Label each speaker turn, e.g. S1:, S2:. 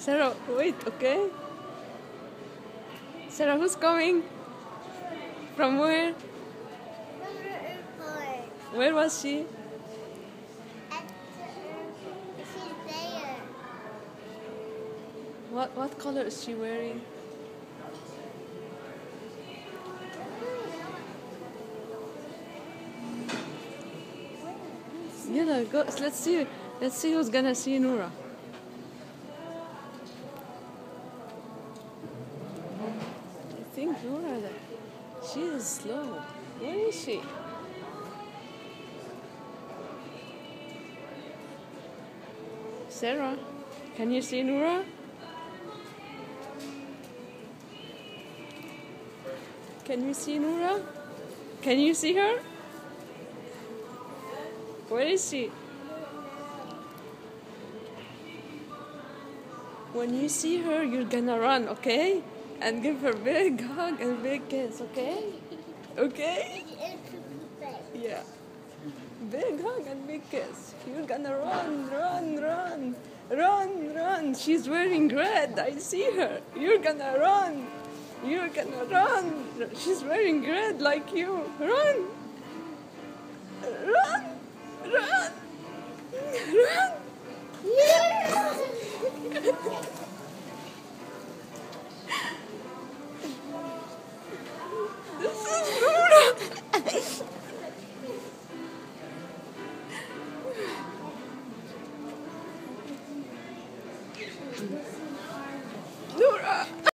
S1: Sarah, wait, okay? Sarah, who's coming? From where?
S2: From the airport.
S1: Where was she?
S2: At the airport. She's there.
S1: What color is she wearing? Yeah, go. Let's see. Let's see who's gonna see Noura. I think Noura, she is slow. Where is she? Sarah, can you see Noura? Can you see Noura? Can you see her? Where is she? When you see her, you're gonna run, okay? And give her big hug and big kiss, okay? Okay? Yeah. Big hug and big kiss. You're gonna run, run, run, run, run. She's wearing red. I see her. You're gonna run. You're gonna run. She's wearing red like you. Run. Run. Run. Run. This is Noura.